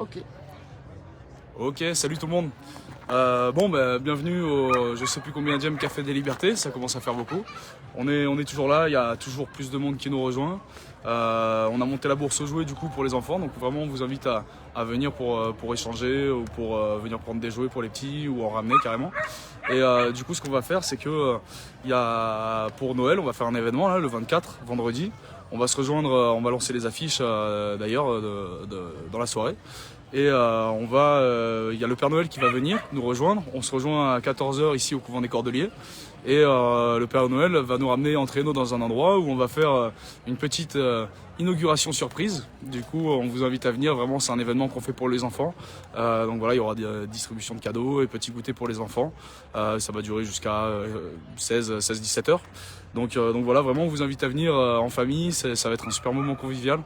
Ok. Ok, salut tout le monde. Bienvenue au je sais plus combienième Café des Libertés, ça commence à faire beaucoup. On est toujours là, il y a toujours plus de monde qui nous rejoint. On a monté la bourse aux jouets du coup pour les enfants, donc vraiment on vous invite à venir pour échanger ou pour venir prendre des jouets pour les petits ou en ramener carrément. Et du coup ce qu'on va faire c'est que pour Noël on va faire un événement là, le 24, vendredi. On va se rejoindre, on va lancer les affiches d'ailleurs dans la soirée. Et il y a le Père Noël qui va venir nous rejoindre. On se rejoint à 14 h ici au couvent des Cordeliers. Et le Père Noël va nous ramener en traîneau dans un endroit où on va faire une petite inauguration surprise. Du coup, on vous invite à venir. Vraiment, c'est un événement qu'on fait pour les enfants. Donc voilà, il y aura des distributions de cadeaux et petits goûters pour les enfants. Ça va durer jusqu'à 16-17 heures. Donc voilà, vraiment, on vous invite à venir en famille. Ça va être un super moment convivial.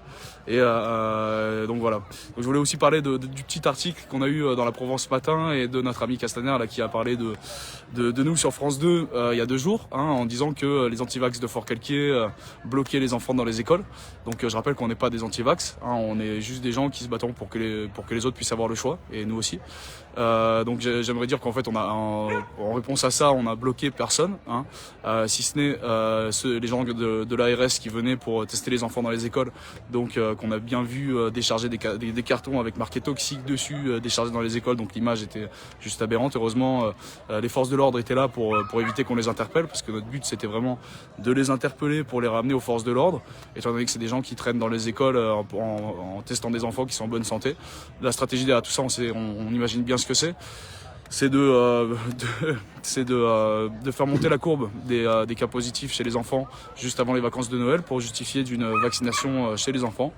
Et donc voilà. Donc, je voulais aussi parler du petit article qu'on a eu dans la Provence ce matin et de notre ami Castaner là, qui a parlé de nous sur France 2 il y a 2 jours, en disant que les antivax de Fort-Calquier bloquaient les enfants dans les écoles. Donc je rappelle qu'on n'est pas des antivax, on est juste des gens qui se battent pour que les autres puissent avoir le choix, et nous aussi. Donc j'aimerais dire qu'en fait en réponse à ça, on a bloqué personne, si ce n'est les gens de l'ARS qui venaient pour tester les enfants dans les écoles. Donc qu'on a bien vu décharger des cartons avec marqué toxique dessus, déchargés dans les écoles. Donc l'image était juste aberrante. Heureusement, les forces de l'ordre étaient là pour éviter qu'on les interpelle, parce que notre but c'était vraiment de les interpeller pour les ramener aux forces de l'ordre, étant donné que c'est des gens qui traînent dans les écoles en testant des enfants qui sont en bonne santé. La stratégie derrière tout ça, on imagine bien ce que c'est de faire monter la courbe des cas positifs chez les enfants juste avant les vacances de Noël pour justifier d'une vaccination chez les enfants.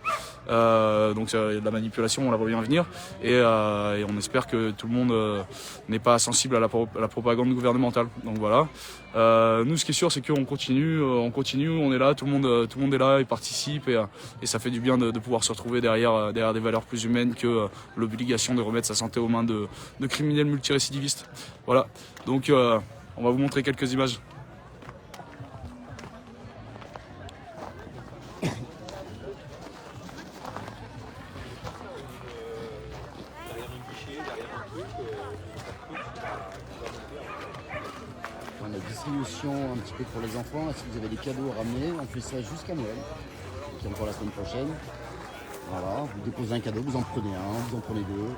Donc la manipulation, on la voit bien venir, et on espère que tout le monde n'est pas sensible à la propagande gouvernementale. Donc voilà. Nous, ce qui est sûr, c'est qu'on continue, on est là, tout le monde est là, il participe, et ça fait du bien de pouvoir se retrouver derrière des valeurs plus humaines que l'obligation de remettre sa santé aux mains de criminels multirécidivistes. Voilà, donc on va vous montrer quelques images. On a distribution un petit peu pour les enfants. Si vous avez des cadeaux à ramener, on fait ça jusqu'à Noël, qui est encore la semaine prochaine. Voilà, vous déposez un cadeau, vous en prenez un, vous en prenez deux.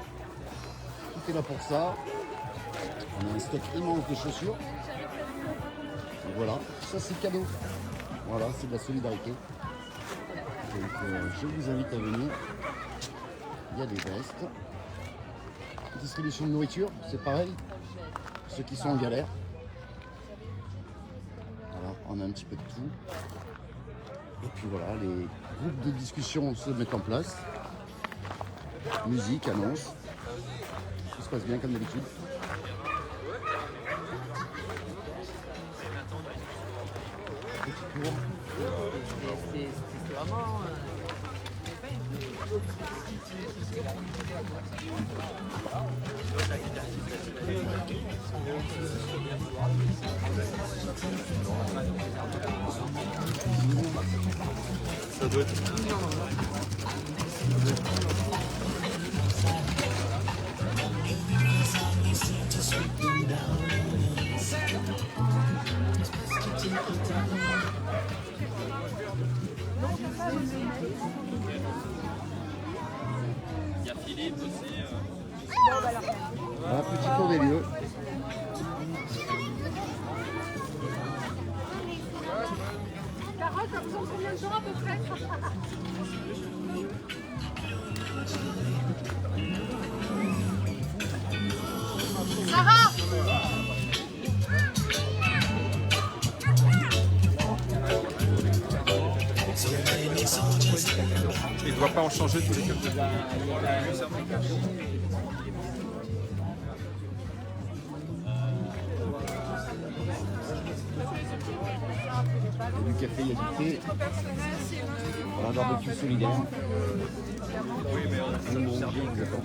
Tout est là pour ça. On a un stock immense de chaussures. Donc voilà, ça c'est cadeau. Voilà, c'est de la solidarité. Donc je vous invite à venir. Il y a des vestes. Distribution de nourriture, c'est pareil. Ceux qui sont en galère. Voilà, on a un petit peu de tout. Et puis voilà, les groupes de discussion se mettent en place. Musique, annonce. Tout se passe bien comme d'habitude. C'est vraiment... Ça doit être... Il y a Philippe aussi. Voilà, petit tour des lieux. Carole, ça vous en combien de temps à peu près? Sarah! Il ne doit pas en changer tous les quelques jours. Il y a du café, il y a du thé. Voilà, un barbecue solidaire. Le monde vous attend.